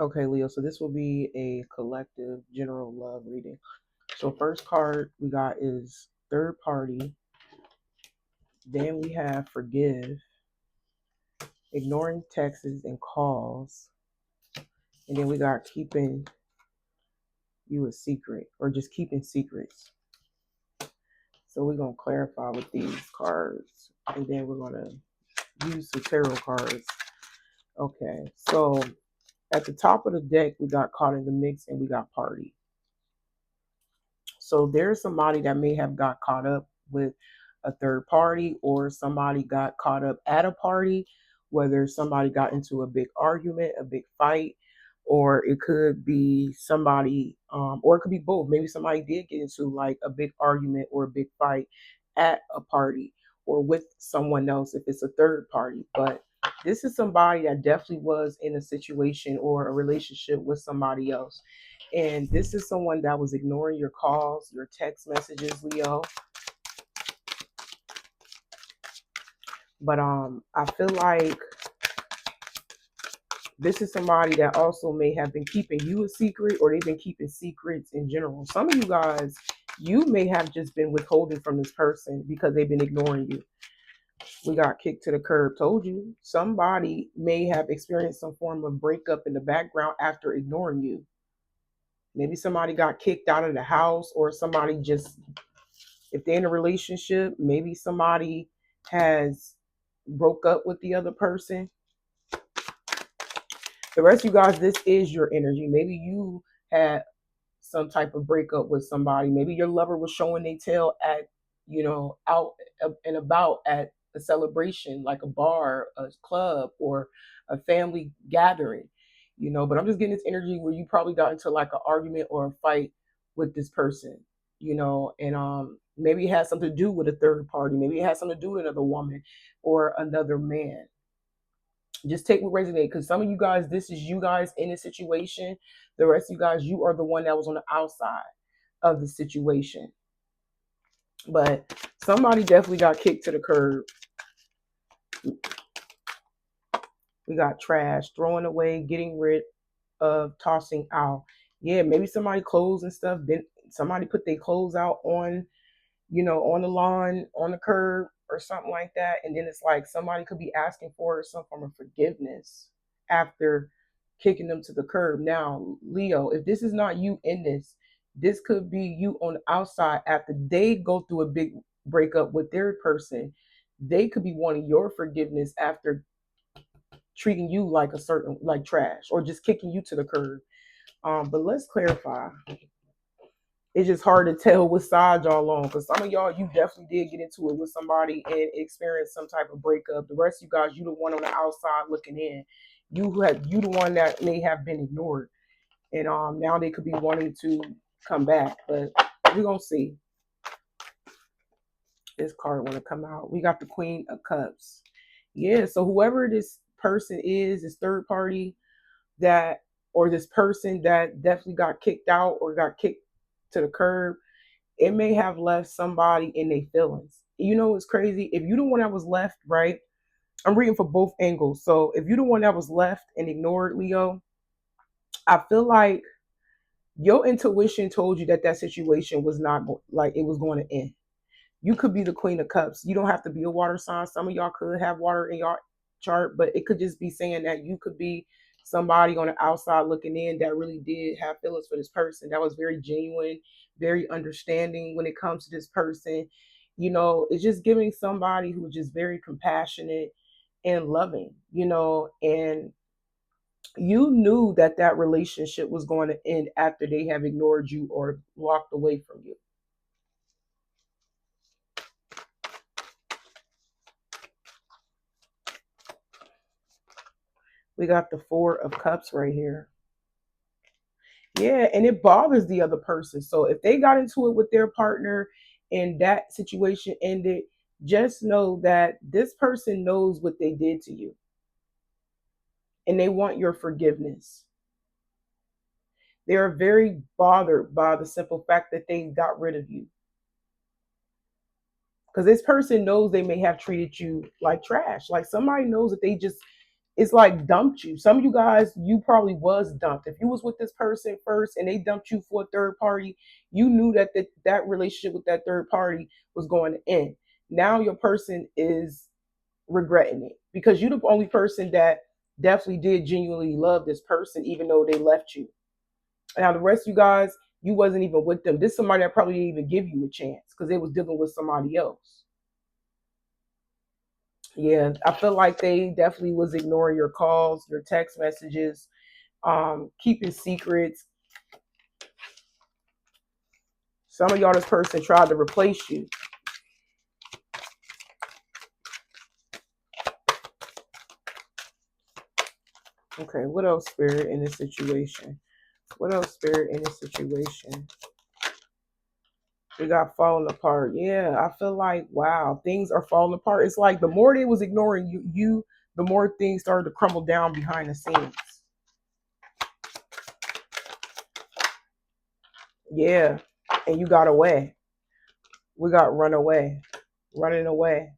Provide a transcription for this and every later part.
Okay, Leo, so this will be a collective general love reading. So first card we got is third party. Then we have forgive, ignoring texts and calls. And then we got keeping you a secret or just keeping secrets. So we're going to clarify with these cards. And then we're going to use the tarot cards. Okay, so at the top of the deck, we got caught in the mix and we got party. So there's somebody that may have got caught up with a third party, or somebody got caught up at a party, whether somebody got into a big argument, a big fight, or it could be somebody, or it could be both. Maybe somebody did get into like a big argument or a big fight at a party or with someone else if it's a third party. But this is somebody that definitely was in a situation or a relationship with somebody else. And this is someone that was ignoring your calls, your text messages, Leo. But I feel like this is somebody that also may have been keeping you a secret, or they've been keeping secrets in general. Some of you guys, you may have just been withholding from this person because they've been ignoring you. We got kicked to the curb. Told you, somebody may have experienced some form of breakup in the background after ignoring you. Maybe somebody got kicked out of the house, or somebody just, if they're in a relationship, maybe somebody has broke up with the other person. The rest of you guys, this is your energy. Maybe you had some type of breakup with somebody. Maybe your lover was showing their tail at, out and about at a celebration, like a bar, a club, or a family gathering. But I'm just getting this energy where you probably got into like an argument or a fight with this person, and maybe it has something to do with a third party. Maybe it has something to do with another woman or another man. Just take what resonates, because some of you guys, this is you guys in a situation. The rest of you guys, you are the one that was on the outside of the situation. But somebody definitely got kicked to the curb. We got trash, throwing away, getting rid of, tossing out. Yeah, maybe somebody clothes and stuff. Somebody put their clothes out on, on the lawn, on the curb, or something like that. And then it's like somebody could be asking for some form of forgiveness after kicking them to the curb. Now, Leo, if this is not you in this could be you on the outside after they go through a big breakup with their person. They could be wanting your forgiveness after treating you like a certain, like trash, or just kicking you to the curb. But let's clarify. It's just hard to tell what side y'all on, because some of y'all, you definitely did get into it with somebody and experience some type of breakup. The rest of you guys, you the one on the outside looking in. You the one that may have been ignored, and now they could be wanting to come back, but we're gonna see. This card want to come out. We got the Queen of Cups. Yeah, so whoever this person is, this third party that, or this person that definitely got kicked out or got kicked to the curb, it may have left somebody in their feelings. It's crazy. If you the one that was left, right? I'm reading for both angles. So if you the one that was left and ignored, Leo, I feel like your intuition told you that that situation was not like it was going to end. You could be the Queen of Cups. You don't have to be a water sign. Some of y'all could have water in your chart, but it could just be saying that you could be somebody on the outside looking in that really did have feelings for this person, that was very genuine, very understanding when it comes to this person. It's just giving somebody who's just very compassionate and loving, and you knew that that relationship was going to end after they have ignored you or walked away from you. We got the Four of Cups right here. Yeah, and it bothers the other person. So if they got into it with their partner and that situation ended, just know that this person knows what they did to you and they want your forgiveness. They are very bothered by the simple fact that they got rid of you. Because this person knows they may have treated you like trash. Like somebody knows that they just it's like dumped you. Some of you guys, you probably was dumped. If you was with this person first and they dumped you for a third party, you knew that that relationship with that third party was going to end. Now your person is regretting it because you're the only person that definitely did genuinely love this person, even though they left you. Now the rest of you guys, you wasn't even with them. This is somebody that probably didn't even give you a chance because they was dealing with somebody else. Yeah, I feel like they definitely was ignoring your calls, your text messages, keeping secrets. Some of y'all, this person tried to replace you. Okay, what else, Spirit, in this situation? What else, Spirit, in this situation? We got falling apart. Yeah, I feel like, wow, things are falling apart. It's like the more they was ignoring you, the more things started to crumble down behind the scenes. Yeah, and you got away. We got run away, running away.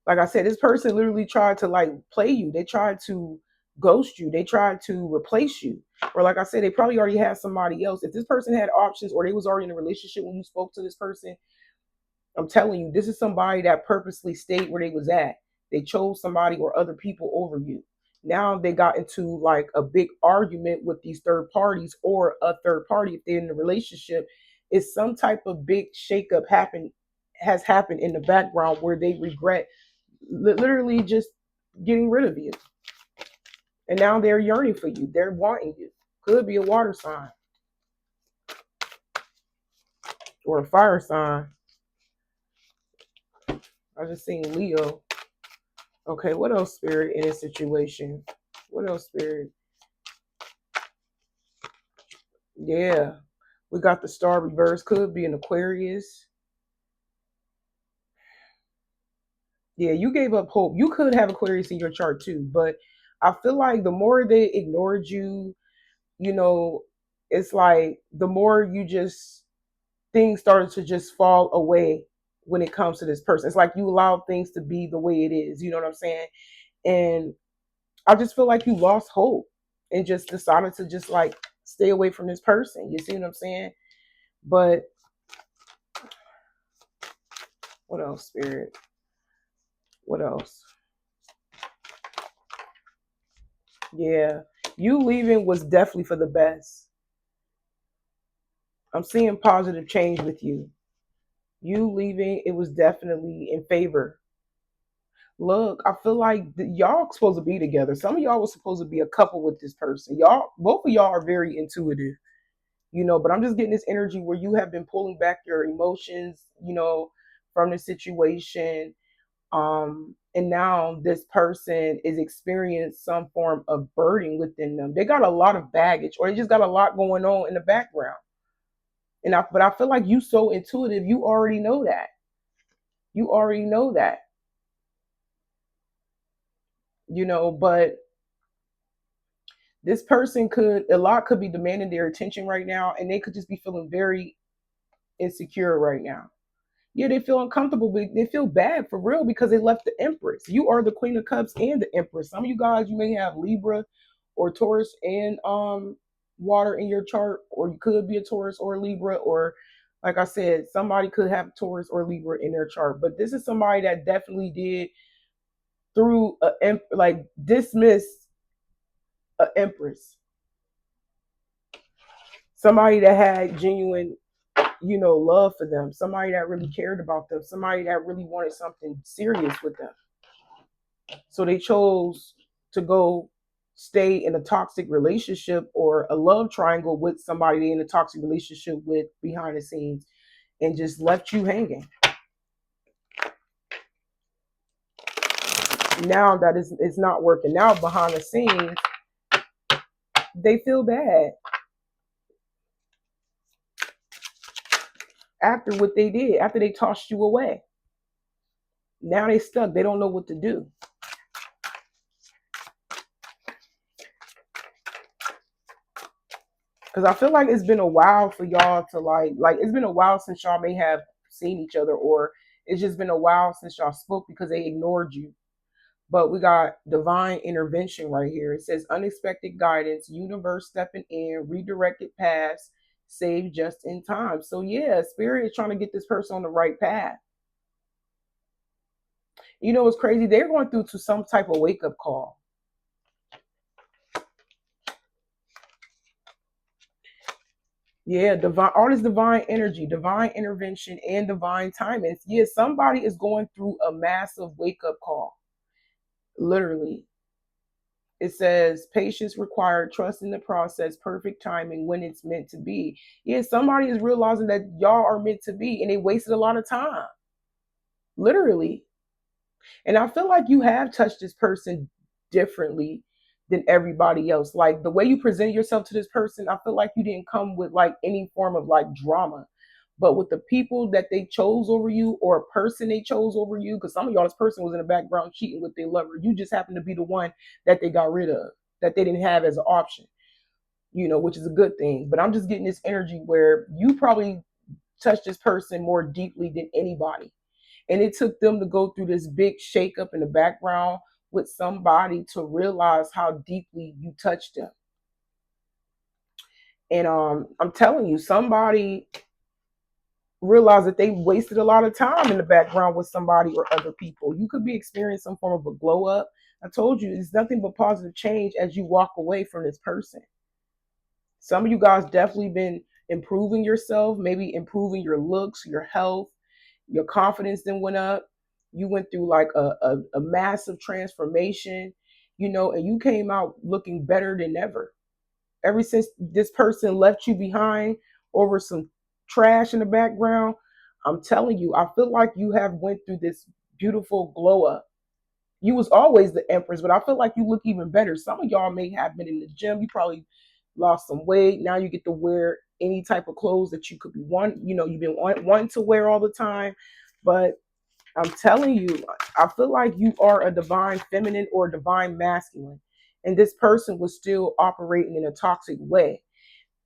Like I said, this person literally tried to like play you. They tried to ghost you. They tried to replace you. Or like I said, they probably already had somebody else. If this person had options or they was already in a relationship when you spoke to this person, I'm telling you, this is somebody that purposely stayed where they was at. They chose somebody or other people over you. Now they got into like a big argument with these third parties or a third party if they're in a relationship. It's some type of big shakeup has happened in the background where they regret literally just getting rid of you. And now they're yearning for you. They're wanting you. Could be a water sign or a fire sign. I just seen Leo. Okay, what else, Spirit, in this situation? What else, Spirit? Yeah, we got the star reverse. Could be an Aquarius. Yeah, you gave up hope. You could have Aquarius in your chart too, but I feel like the more they ignored you, you know, it's like the more you just things started to just fall away when it comes to this person. It's like you allowed things to be the way it is. You know what I'm saying? And I just feel like you lost hope and just decided to just like stay away from this person. You see what I'm saying? But what else, Spirit? What else? Yeah, you leaving was definitely for the best. I'm seeing positive change with you. You leaving, it was definitely in favor. Look, I feel like y'all supposed to be together. Some of y'all was supposed to be a couple with this person. Y'all, both of y'all are very intuitive, but I'm just getting this energy where you have been pulling back your emotions, from the situation. And now this person is experiencing some form of burden within them. They got a lot of baggage or they just got a lot going on in the background. But I feel like you so intuitive, you already know that. You already know that, but this person a lot could be demanding their attention right now and they could just be feeling very insecure right now. Yeah, they feel uncomfortable, but they feel bad for real because they left the Empress. You are the Queen of Cups and the Empress. Some of you guys, you may have Libra or Taurus and water in your chart, or you could be a Taurus or a Libra, or like I said, somebody could have Taurus or Libra in their chart. But this is somebody that definitely did through like dismiss a Empress. Somebody that had genuine love for them, somebody that really cared about them, somebody that really wanted something serious with them. So they chose to go stay in a toxic relationship or a love triangle with somebody they in a toxic relationship with behind the scenes and just left you hanging. Now that it's not working out behind the scenes, they feel bad after what they did, after they tossed you away. Now they stuck. They don't know what to do. Because I feel like it's been a while for y'all to like it's been a while since y'all may have seen each other, or it's just been a while since y'all spoke because they ignored you. But we got divine intervention right here. It says unexpected guidance, universe stepping in, redirected paths, save just in time. So yeah, spirit is trying to get this person on the right path. You know what's crazy? They're going through to some type of wake up call. Yeah, divine, all this divine energy, divine intervention, and divine timing. Yeah, somebody is going through a massive wake up call. Literally, it says patience required, trust in the process, perfect timing when it's meant to be. Yeah, somebody is realizing that y'all are meant to be, and they wasted a lot of time. Literally. And I feel like you have touched this person differently than everybody else. Like the way you presented yourself to this person, I feel like you didn't come with like any form of like drama. But with the people that they chose over you, or a person they chose over you, because some of y'all, this person was in the background cheating with their lover. You just happened to be the one that they got rid of, that they didn't have as an option, which is a good thing. But I'm just getting this energy where you probably touched this person more deeply than anybody. And it took them to go through this big shakeup in the background with somebody to realize how deeply you touched them. And I'm telling you, somebody realized that they wasted a lot of time in the background with somebody or other people. You could be experiencing some form of a glow up. I told you, it's nothing but positive change as you walk away from this person. Some of you guys definitely been improving yourself, maybe improving your looks, your health, your confidence then went up. You went through like a massive transformation, and you came out looking better than ever. Ever since this person left you behind over some trash in the background, I'm telling you, I feel like you have went through this beautiful glow up. You was always the empress, but I feel like you look even better. Some of y'all may have been in the gym. You probably lost some weight. Now you get to wear any type of clothes that you could be you've been wanting to wear all the time. But I'm telling you, I feel like you are a divine feminine or divine masculine. And this person was still operating in a toxic way.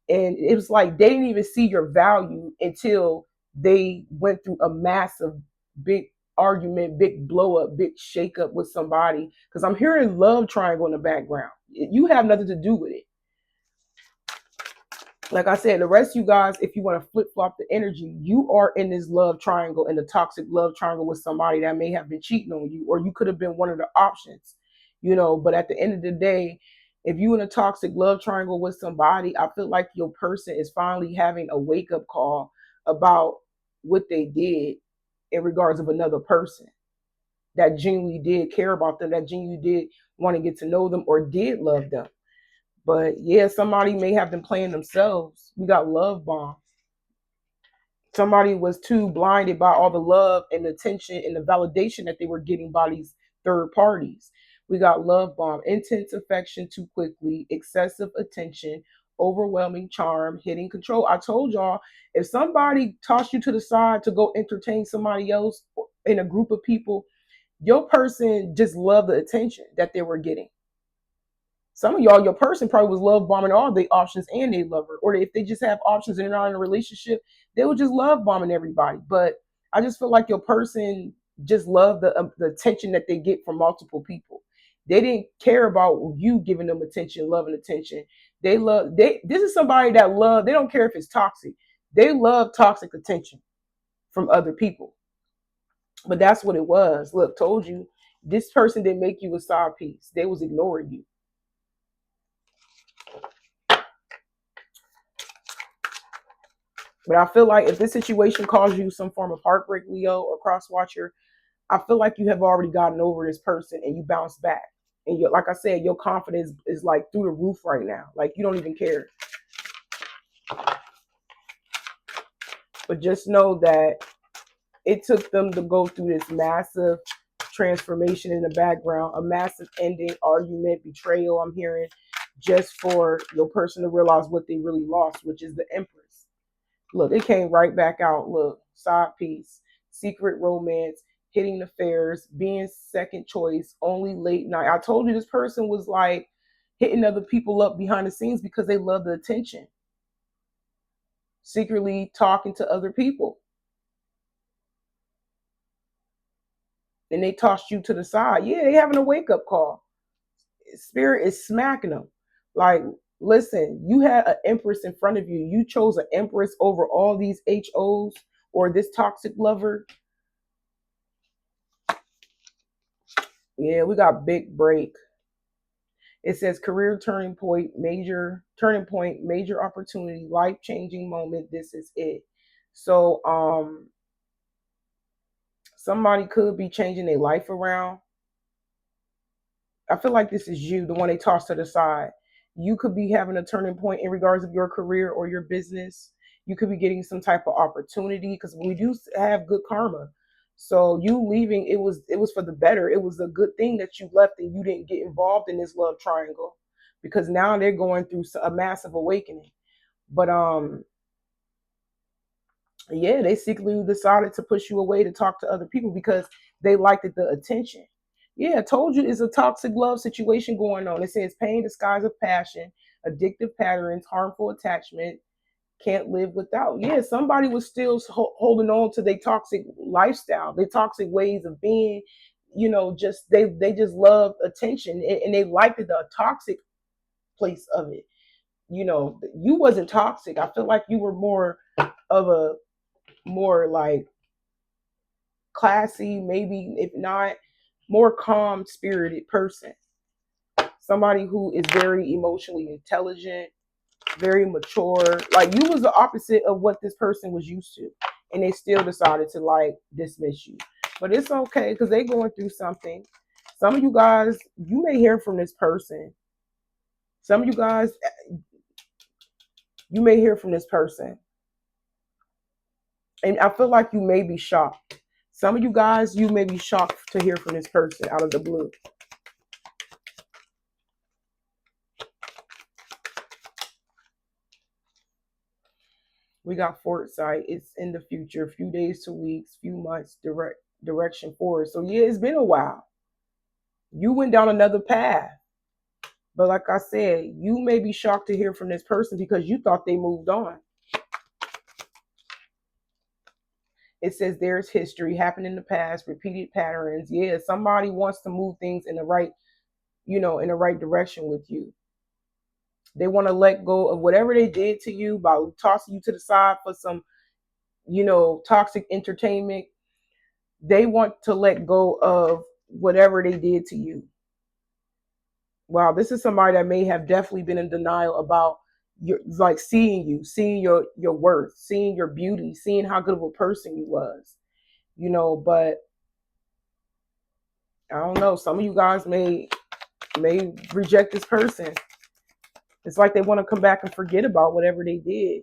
And it was like they didn't even see your value until they went through a massive, big argument, big blow up, big shake up with somebody. Because I'm hearing love triangle in the background. You have nothing to do with it. Like I said, the rest of you guys, if you want to flip flop the energy, you are in this love triangle, in the toxic love triangle with somebody that may have been cheating on you, or you could have been one of the options. But at the end of the day, if you in a toxic love triangle with somebody, I feel like your person is finally having a wake up call about what they did in regards of another person that genuinely did care about them, that genuinely did want to get to know them or did love them. But yeah, somebody may have been playing themselves. We got love bombs. Somebody was too blinded by all the love and attention and the validation that they were getting by these third parties. We got love bomb, intense affection too quickly, excessive attention, overwhelming charm, hitting control. I told y'all, if somebody tossed you to the side to go entertain somebody else in a group of people, your person just loved the attention that they were getting. Some of y'all, your person probably was love bombing all the options and they love her. Or if they just have options and they're not in a relationship, they would just love bombing everybody. But I just feel like your person just loved the attention that they get from multiple people. They didn't care about you giving them attention, love and attention. This is somebody that love, they don't care if it's toxic. They love toxic attention from other people. But that's what it was. Look, told you, this person didn't make you a side piece. They was ignoring you. But I feel like if this situation caused you some form of heartbreak, Leo or cross watcher, I feel like you have already gotten over this person and you bounce back. And you, like I said, your confidence is like through the roof right now. Like you don't even care. But just know that it took them to go through this massive transformation in the background, a massive ending, argument, betrayal, I'm hearing, just for your person to realize what they really lost, which is the Empress. Look, it came right back out. Look, side piece, secret romance, hitting the fairs, being second choice, only late night. I told you this person was like hitting other people up behind the scenes because they love the attention. Secretly talking to other people. and they tossed you to the side. Yeah, they having a wake up call. Spirit is smacking them. Like, listen, you had an empress in front of you. You chose an empress over all these HOs or this toxic lover. Yeah, we got big break. It says career turning point, major opportunity, life changing moment. This is it. So, somebody could be changing their life around. I feel like this is you, the one they tossed to the side. You could be having a turning point in regards of your career or your business. You could be getting some type of opportunity because we do have good karma. So you leaving, it was for the better. It was a good thing that you left and you didn't get involved in this love triangle because now they're going through a massive awakening. But yeah, they secretly decided to push you away to talk to other people because they liked the attention. Yeah, I told you it's a toxic love situation going on. It says pain disguise of passion, addictive patterns, harmful attachment, can't live without. Yeah, somebody was still holding on to their toxic lifestyle, their toxic ways of being. Just they just love attention and they liked the toxic place of it. You wasn't toxic. I feel like you were more of a more like classy, maybe if not more calm spirited person. Somebody who is very emotionally intelligent, very mature. Like you was the opposite of what this person was used to. And they still decided to like dismiss you. But it's okay because they going through something. Some of you guys, you may hear from this person. Some of you guys, you may hear from this person. And I feel like you may be shocked. Some of you guys, you may be shocked to hear from this person out of the blue. We got foresight. It's in the future, few days to weeks, few months, direction forward. So yeah, it's been a while. You went down another path. But like I said, you may be shocked to hear from this person because you thought they moved on. It says there's history happened in the past, repeated patterns. Yeah, somebody wants to move things in the right, in the right direction with you. They want to let go of whatever they did to you by tossing you to the side for some, toxic entertainment. They want to let go of whatever they did to you. Wow, this is somebody that may have definitely been in denial about your like seeing you, seeing your worth, seeing your beauty, seeing how good of a person you was. But I don't know, some of you guys may reject this person. It's like they want to come back and forget about whatever they did.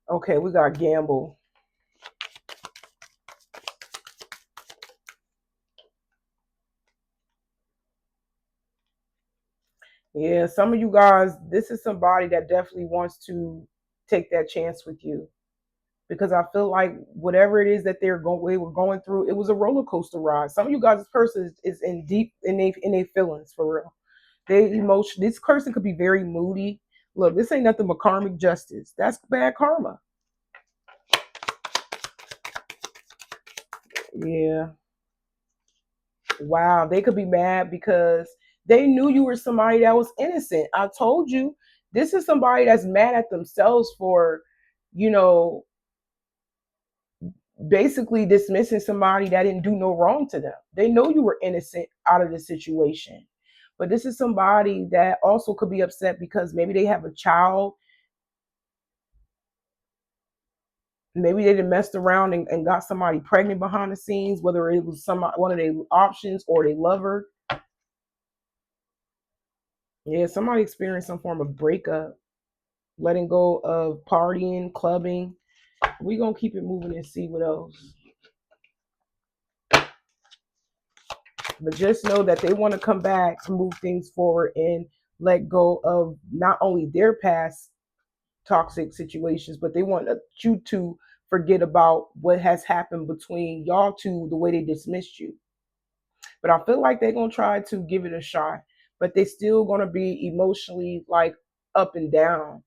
Okay, we got gamble. Yeah, some of you guys, this is somebody that definitely wants to take that chance with you because I feel like whatever it is that they were going through, it was a roller coaster ride. Some of you guys, this person is in deep in their feelings for real. They emotion. This person could be very moody. Look, this ain't nothing but karmic justice. That's bad karma. Yeah. Wow. They could be mad because they knew you were somebody that was innocent. I told you, this is somebody that's mad at themselves for, you know, basically dismissing somebody that didn't do no wrong to them. They know you were innocent out of the situation. But this is somebody that also could be upset because maybe they have a child. Maybe they done messed around and got somebody pregnant behind the scenes, whether it was one of their options or they lover. Yeah, somebody experienced some form of breakup, letting go of partying, clubbing. We gonna keep it moving and see what else. But just know that they want to come back to move things forward and let go of not only their past toxic situations, but they want you to forget about what has happened between y'all two, the way they dismissed you. But I feel like they're gonna try to give it a shot, but they still gonna be emotionally like up and down.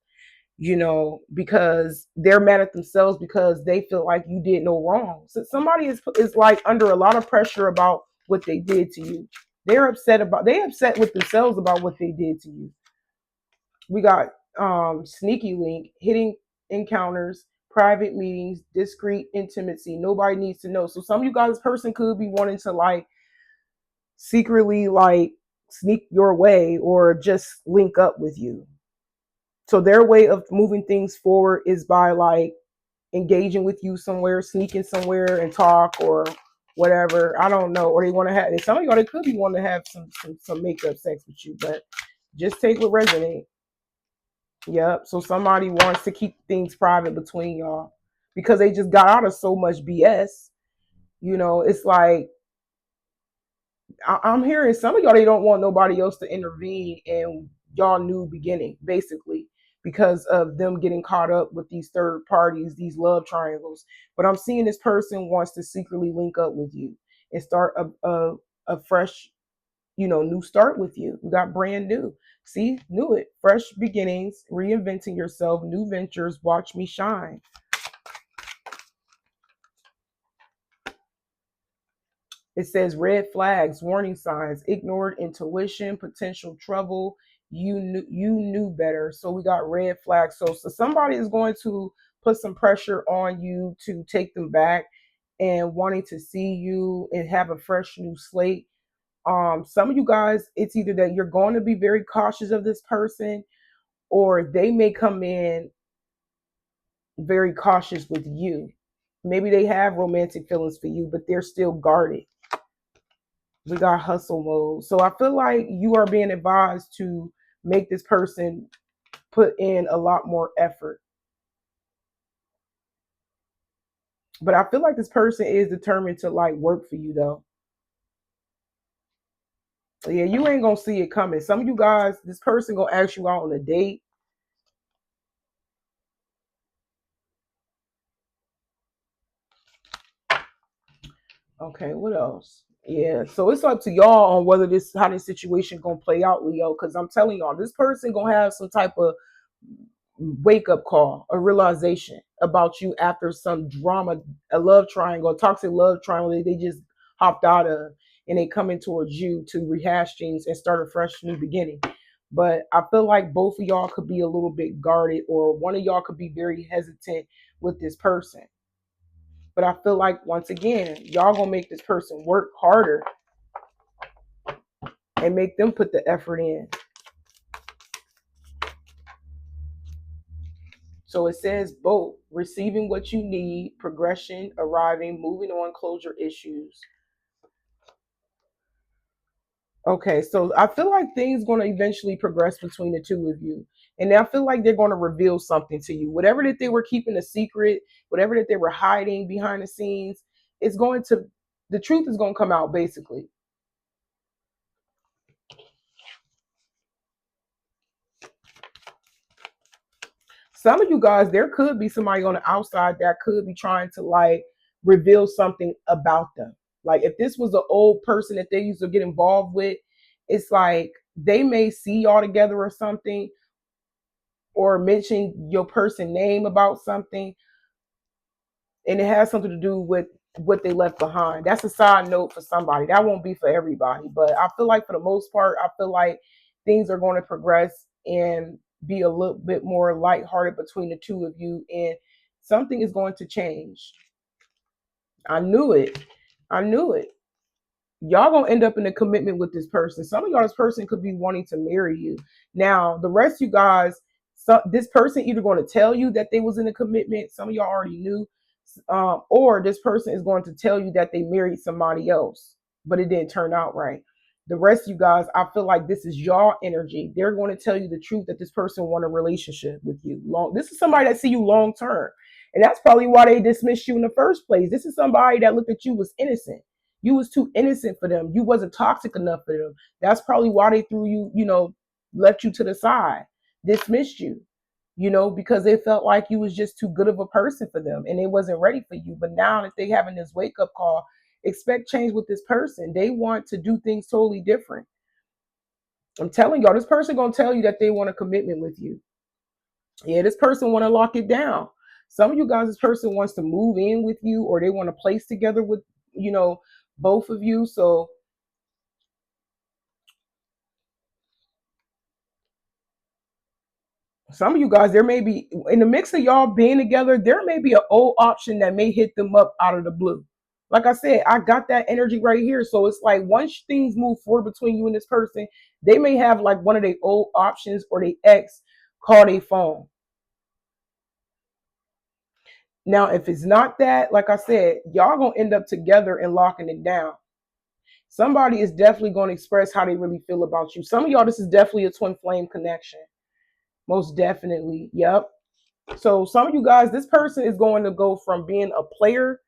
because they're mad at themselves because they feel like you did no wrong. So somebody is like under a lot of pressure about what they did to you. They upset with themselves about what they did to you. We got sneaky link, hitting encounters, private meetings, discreet intimacy. Nobody needs to know. So some of you guys, person could be wanting to like secretly like sneak your way or just link up with you. So their way of moving things forward is by like engaging with you somewhere, sneaking somewhere and talk or whatever. I don't know. Or they want to have, and some of y'all, they could be wanting to have some makeup sex with you, but just take what resonates. Yep. So somebody wants to keep things private between y'all because they just got out of so much BS. It's like I'm hearing some of y'all, they don't want nobody else to intervene in y'all new beginning, basically, because of them getting caught up with these third parties, these love triangles. But I'm seeing this person wants to secretly link up with you and start a fresh, new start with you. We got brand new. See, knew it. Fresh beginnings, reinventing yourself, new ventures, watch me shine. It says red flags, warning signs, ignored intuition, potential trouble. You knew better. So we got red flags. So somebody is going to put some pressure on you to take them back and wanting to see you and have a fresh new slate. Some of you guys, it's either that you're going to be very cautious of this person or they may come in very cautious with you. Maybe they have romantic feelings for you, but they're still guarded. We got hustle mode. So I feel like you are being advised to make this person put in a lot more effort. But I feel like this person is determined to like work for you though. Yeah, you ain't gonna see it coming. Some of you guys, this person gonna ask you out on a date. Okay, what else? Yeah, so it's up to y'all on whether this how this situation gonna play out, Leo. Because I'm telling y'all, this person gonna have some type of wake up call, a realization about you after some drama, a love triangle, a toxic love triangle that they just hopped out of, and they coming towards you to rehash things and start a fresh new beginning. But I feel like both of y'all could be a little bit guarded, or one of y'all could be very hesitant with this person. But I feel like once again, y'all gonna make this person work harder and make them put the effort in. So it says both receiving what you need, progression, arriving, moving on, closure issues. Okay, so I feel like things going to eventually progress between the two of you. And I feel like they're going to reveal something to you. Whatever that they were keeping a secret, whatever that they were hiding behind the scenes, it's going to, the truth is going to come out basically. Some of you guys, there could be somebody on the outside that could be trying to like reveal something about them. Like if this was an old person that they used to get involved with, it's like they may see y'all together or something, or mention your person name about something, and it has something to do with what they left behind. That's a side note for somebody. That won't be for everybody, but I feel like for the most part, I feel like things are going to progress and be a little bit more lighthearted between the two of you, and something is going to change. I knew it. I knew it. Y'all gonna end up in a commitment with this person. Some of y'all, this person could be wanting to marry you. Now, the rest of you guys, this person either going to tell you that they was in a commitment. Some of y'all already knew, or this person is going to tell you that they married somebody else, but it didn't turn out right. The rest of you guys, I feel like this is y'all energy. They're going to tell you the truth that this person want a relationship with you. This is somebody that see you long term, and that's probably why they dismissed you in the first place. This is somebody that looked at you was innocent. You was too innocent for them. You wasn't toxic enough for them. That's probably why they threw you, left you to the side, dismissed you, because they felt like you was just too good of a person for them and they wasn't ready for you. But now that they having this wake up call, expect change with this person. They want to do things totally different. I'm telling y'all, this person gonna tell you that they want a commitment with you. Yeah, this person want to lock it down. Some of you guys, this person wants to move in with you, or they want to place together with, you know, both of you. So some of you guys, there may be in the mix of y'all being together, there may be an old option that may hit them up out of the blue. Like I said, I got that energy right here. So it's like once things move forward between you and this person, they may have like one of their old options or their ex call their phone. Now, if it's not that, like I said, y'all gonna end up together and locking it down. Somebody is definitely going to express how they really feel about you. Some of y'all, this is definitely a twin flame connection. Most definitely. Yep. So some of you guys, this person is going to go from being a player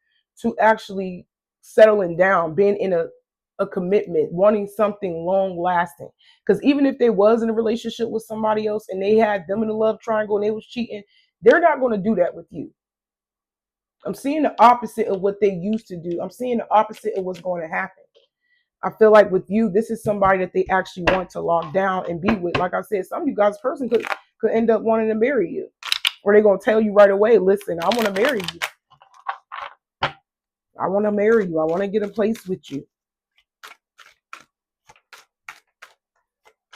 to actually settling down, being in a commitment, wanting something long lasting. Because even if they was in a relationship with somebody else and they had them in a love triangle and they was cheating, they're not going to do that with you. I'm seeing the opposite of what they used to do. I'm seeing the opposite of what's going to happen. I feel like with you, this is somebody that they actually want to lock down and be with. Like I said, some of you guys, person could end up wanting to marry you, or they're gonna tell you right away, "Listen, I want to marry you. I want to marry you. I want to get a place with you."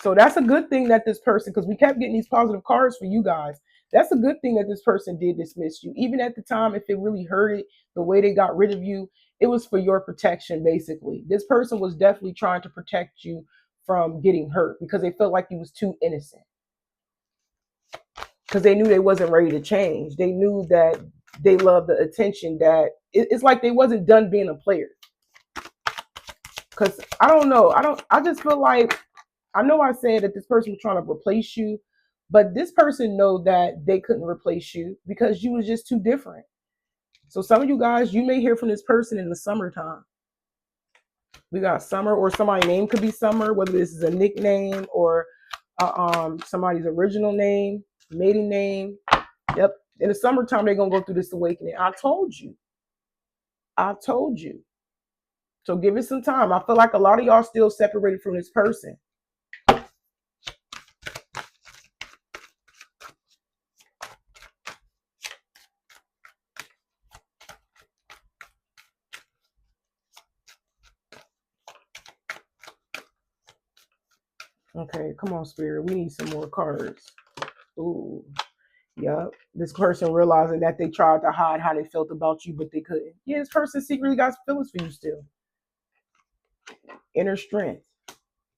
So that's a good thing that this person, because we kept getting these positive cards for you guys. That's a good thing that this person did dismiss you. Even at the time, if it really hurted the way they got rid of you, it was for your protection, basically. This person was definitely trying to protect you from getting hurt because they felt like you was too innocent. Because they knew they wasn't ready to change. They knew that they loved the attention that it's like they wasn't done being a player. Because I don't know. I just feel like I know I said that this person was trying to replace you, but this person know that they couldn't replace you because you was just too different. So some of you guys, you may hear from this person in the summertime. We got summer, or somebody's name could be summer, whether this is a nickname or somebody's original name, maiden name. Yep. In the summertime, they're gonna go through this awakening. I told you. I told you. So give it some time. I feel like a lot of y'all still separated from this person. Okay, come on, Spirit. We need some more cards. Ooh, yep. This person realizing that they tried to hide how they felt about you, but they couldn't. Yeah, this person secretly got feelings for you still. Inner strength.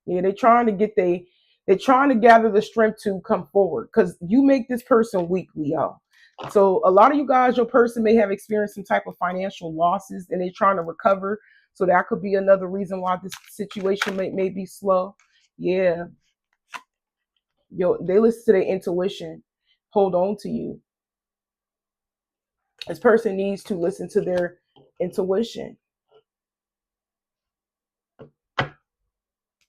Yeah, they're trying to gather the strength to come forward because you make this person weak, Leo. So a lot of you guys, your person may have experienced some type of financial losses and they're trying to recover. So that could be another reason why this situation may be slow. Yeah. They listen to their intuition. Hold on to you. This person needs to listen to their intuition.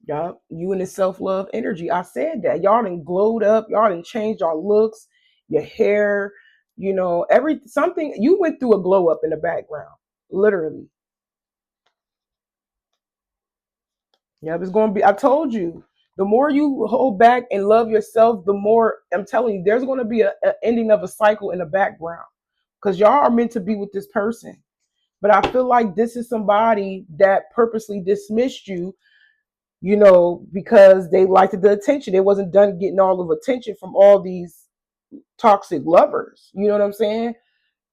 Y'all, you and the self-love energy. I said that. Y'all done glowed up. Y'all done changed your looks, your hair, every something. You went through a glow up in the background. Literally. Yeah, it's gonna be, I told you, the more you hold back and love yourself, the more I'm telling you, there's gonna be a ending of a cycle in the background. Because y'all are meant to be with this person. But I feel like this is somebody that purposely dismissed you, because they liked the attention. They wasn't done getting all of attention from all these toxic lovers. You know what I'm saying?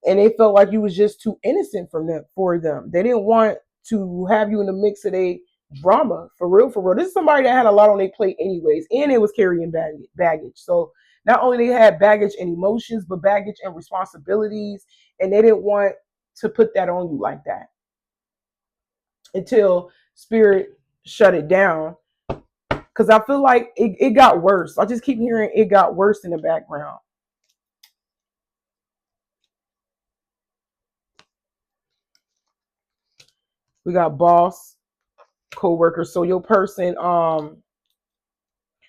And they felt like you was just too innocent for them. They didn't want to have you in the mix of a drama for real, for real. This is somebody that had a lot on their plate anyways, and it was carrying baggage. So not only they had baggage and emotions, but baggage and responsibilities, and they didn't want to put that on you like that until spirit shut it down. Because I feel like it got worse. I just keep hearing it got worse in the background. We got boss, co-worker. So your person,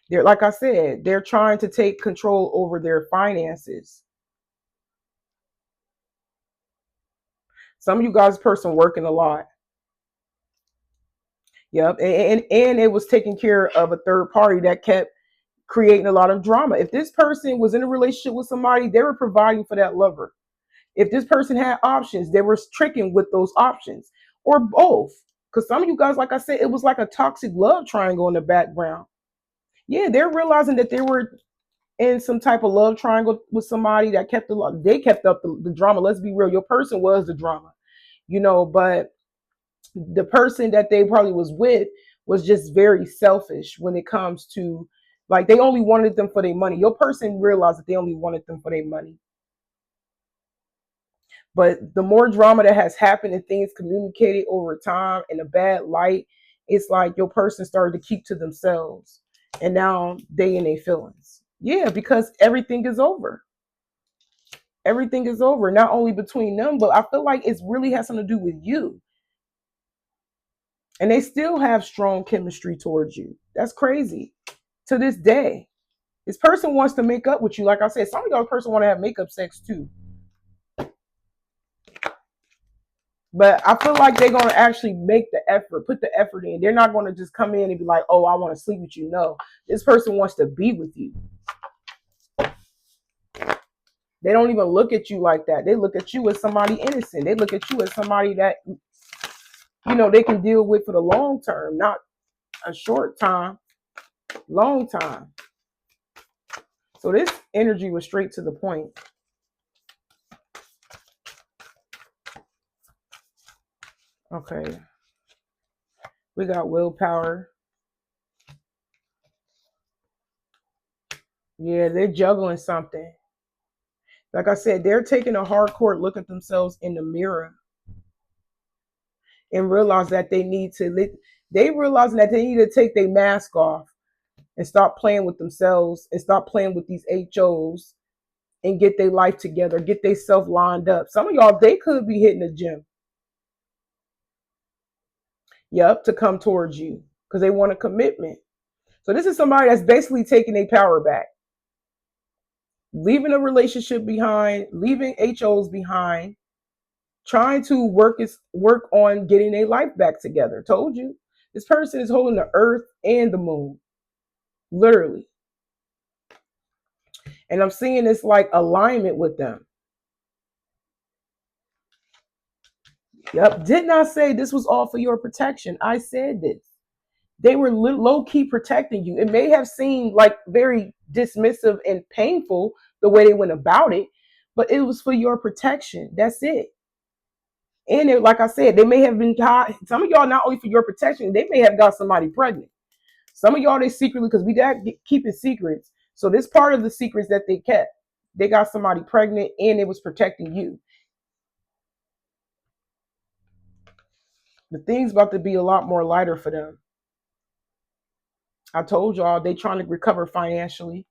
they're, like I said, they're trying to take control over their finances. Some of you guys person working a lot. Yep. And it was taking care of a third party that kept creating a lot of drama. If this person was in a relationship with somebody, they were providing for that lover. If this person had options, they were tricking with those options, or both. Because some of you guys, like I said, it was like a toxic love triangle in the background. Yeah, they're realizing that they were in some type of love triangle with somebody that kept the love. They kept up the drama. Let's be real. Your person was the drama, but the person that they probably was with was just very selfish when it comes to, like, they only wanted them for their money. Your person realized that they only wanted them for their money. But the more drama that has happened and things communicated over time in a bad light, it's like your person started to keep to themselves. And now they in their feelings. Yeah, because everything is over. Everything is over. Not only between them, but I feel like it really has something to do with you. And they still have strong chemistry towards you. That's crazy. To this day. This person wants to make up with you. Like I said, some of y'all person want to have makeup sex too. But I feel like they're going to actually make the effort, put the effort in. They're not going to just come in and be like, oh, I want to sleep with you. No, this person wants to be with you. They don't even look at you like that. They look at you as somebody innocent. They look at you as somebody that, they can deal with for the long term, not a short time, long time. So this energy was straight to the point. Okay. We got willpower. Yeah, they're juggling something. Like I said, they're taking a hardcore look at themselves in the mirror and realize that they realizing that they need to take their mask off and stop playing with themselves and stop playing with these HOs and get their life together, get their self lined up. Some of y'all, they could be hitting the gym. Yep, to come towards you because they want a commitment. So this is somebody that's basically taking their power back, leaving a relationship behind, leaving HOs behind, trying to work on getting their life back together. Told you, this person is holding the earth and the moon, literally. And I'm seeing this like alignment with them. Yep. Didn't I say this was all for your protection? I said this. They were low key protecting you. It may have seemed like very dismissive and painful the way they went about it, but it was for your protection. That's it. And it, like I said, they may have been got some of y'all not only for your protection, they may have got somebody pregnant. Some of y'all they secretly, because we got keeping secrets. So this part of the secrets that they kept, they got somebody pregnant and it was protecting you. The thing's about to be a lot more lighter for them. I told y'all they trying to recover financially.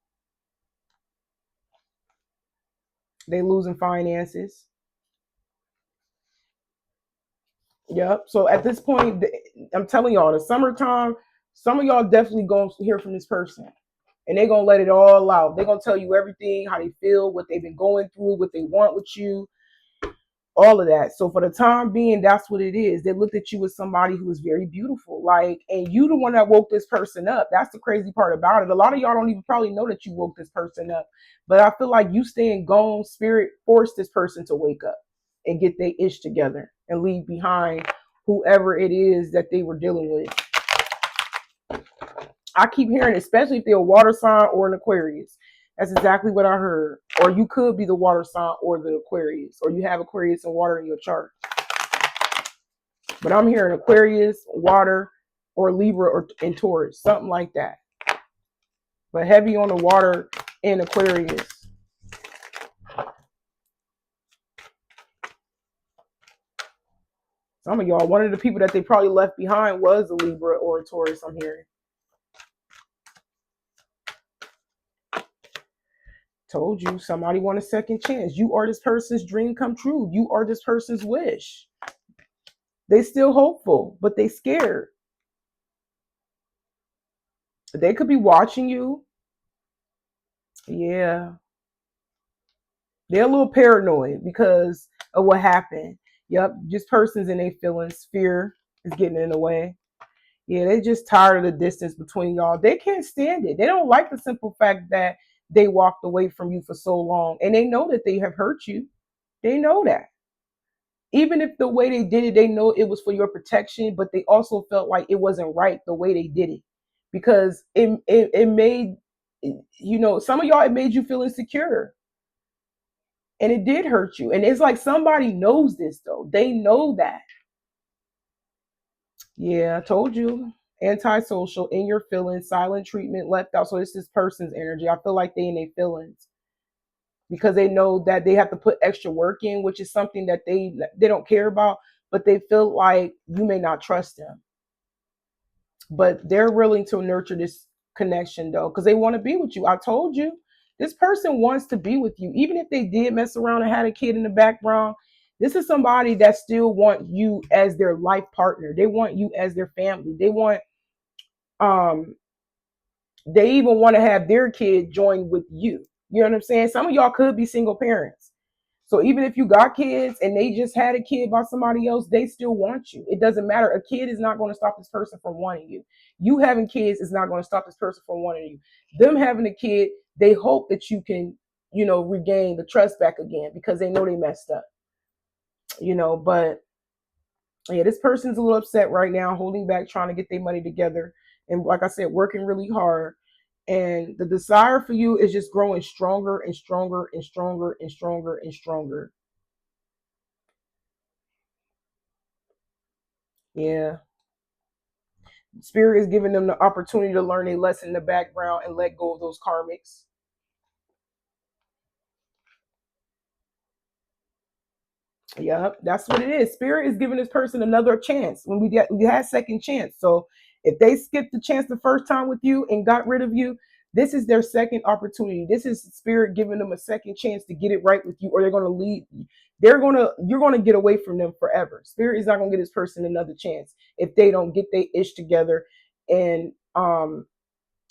They losing finances. Yep. So at this point, I'm telling y'all, the summertime, some of y'all definitely going to hear from this person. And they're going to let it all out. They're going to tell you everything, how they feel, what they've been going through, what they want with you, all of that. So for the time being, that's what it is. They looked at you as somebody who is very beautiful. Like, and you the one that woke this person up. That's the crazy part about it. A lot of y'all don't even probably know that you woke this person up. But I feel like you staying gone, spirit forced this person to wake up and get their ish together and leave behind whoever it is that they were dealing with. I keep hearing, especially if they're a water sign or an Aquarius. That's exactly what I heard. Or you could be the water sign or the Aquarius, or you have Aquarius and water in your chart. But I'm hearing Aquarius, water, or Libra or and Taurus, something like that. But heavy on the water and Aquarius. Some of y'all, one of the people that they probably left behind was a Libra or a Taurus, I'm hearing. Told you, somebody want a second chance. You are this person's dream come true. You are this person's wish. They still hopeful, but they scared. They could be watching you. Yeah. They're a little paranoid because of what happened. Yep, just persons in their feelings. Fear is getting in the way. Yeah, they just tired of the distance between y'all. They can't stand it. They don't like the simple fact that they walked away from you for so long, and they know that they have hurt you. They know that. Even if the way they did it, they know it was for your protection, but they also felt like it wasn't right the way they did it because it made, some of y'all, it made you feel insecure, and it did hurt you. And it's like somebody knows this though. They know that. Yeah, I told you. Antisocial, in your feelings, silent treatment, left out. So it's this person's energy. I feel like they in their feelings because they know that they have to put extra work in, which is something that they don't care about, but they feel like you may not trust them. But they're willing to nurture this connection though, because they want to be with you. I told you, this person wants to be with you, even if they did mess around and had a kid in the background. This is somebody that still want you as their life partner. They want you as their family. Um they even want to have their kid join with you. You know what I'm saying? Some of y'all could be single parents. So even if you got kids and they just had a kid by somebody else, they still want you. It doesn't matter. A kid is not going to stop this person from wanting you. You having kids is not going to stop this person from wanting you. Them having a kid, they hope that you can, regain the trust back again because they know they messed up. But yeah, this person's a little upset right now, holding back, trying to get their money together. And like I said, working really hard. And the desire for you is just growing stronger and stronger and stronger and stronger and stronger. Yeah. Spirit is giving them the opportunity to learn a lesson in the background and let go of those karmics. Yeah, that's what it is. Spirit is giving this person another chance. We had second chance. So if they skipped the chance the first time with you and got rid of you, this is their second opportunity. This is spirit giving them a second chance to get it right with you, or they're gonna leave. You're gonna get away from them forever. Spirit is not gonna get this person another chance if they don't get their ish together, and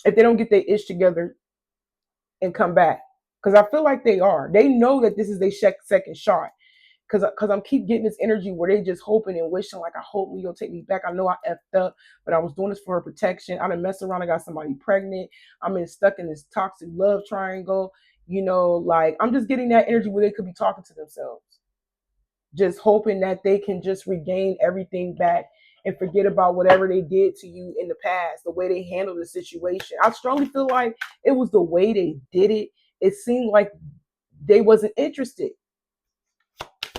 if they don't get their ish together and come back. Because I feel like they are. They know that this is their second shot. Because I'm keep getting this energy where they just hoping and wishing, like, I hope Leo take me back. I know I effed up, but I was doing this for her protection. I done messed around. I got somebody pregnant. Stuck in this toxic love triangle. Like, I'm just getting that energy where they could be talking to themselves, just hoping that they can just regain everything back and forget about whatever they did to you in the past, the way they handled the situation. I strongly feel like it was the way they did it. It seemed like they wasn't interested.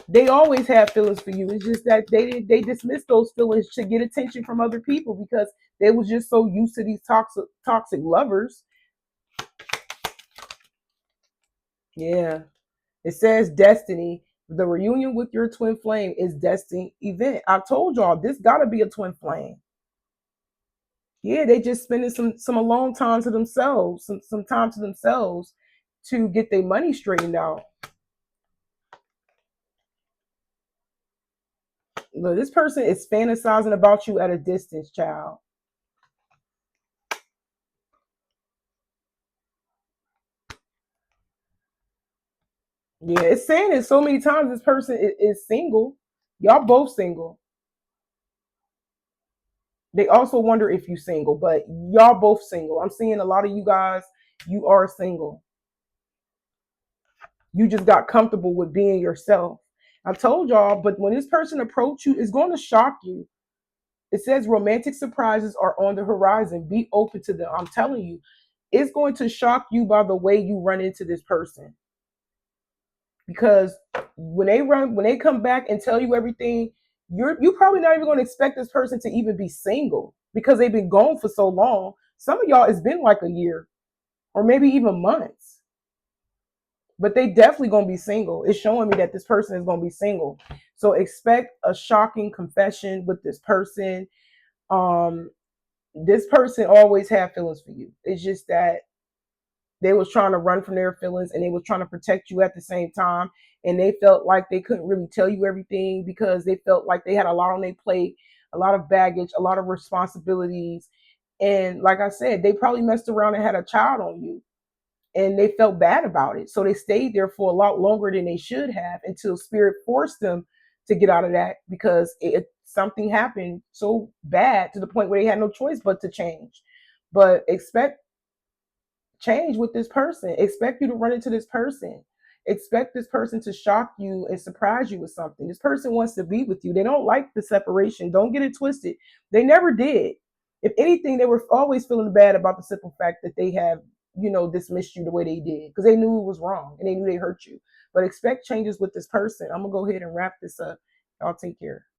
They always have feelings for you. It's just that they dismissed those feelings to get attention from other people because they was just so used to these toxic lovers. Yeah. It says destiny. The reunion with your twin flame is destiny event. I told y'all this gotta be a twin flame. Yeah, they just spending some alone time to themselves, some time to themselves to get their money straightened out. Look, this person is fantasizing about you at a distance, child. Yeah, it's saying it so many times. This person is single. Y'all both single. They also wonder if you single, but y'all both single. I'm seeing a lot of you guys, you are single. You just got comfortable with being yourself. I told y'all, but when this person approach you, it's going to shock you. It says romantic surprises are on the horizon. Be open to them. I'm telling you, it's going to shock you by the way you run into this person. Because when they come back and tell you everything, you probably not even going to expect this person to even be single because they've been gone for so long. Some of y'all, it's been like a year or maybe even months, but they definitely going to be single. It's showing me that this person is going to be single. So expect a shocking confession with this person. Um, this person always have feelings for you. It's just that they was trying to run from their feelings and they was trying to protect you at the same time, and they felt like they couldn't really tell you everything because they felt like they had a lot on their plate, a lot of baggage, a lot of responsibilities. And like I said, they probably messed around and had a child on you, and they felt bad about it, so they stayed there for a lot longer than they should have until spirit forced them to get out of that because something happened so bad to the point where they had no choice but to change. But expect change with this person. Expect you to run into this person. Expect this person to shock you and surprise you with something. This person wants to be with you. They don't like the separation. Don't get it twisted. They never did. If anything, they were always feeling bad about the simple fact that they have, dismissed you the way they did because they knew it was wrong and they knew they hurt you. But expect changes with this person. I'm going to go ahead and wrap this up. Y'all take care.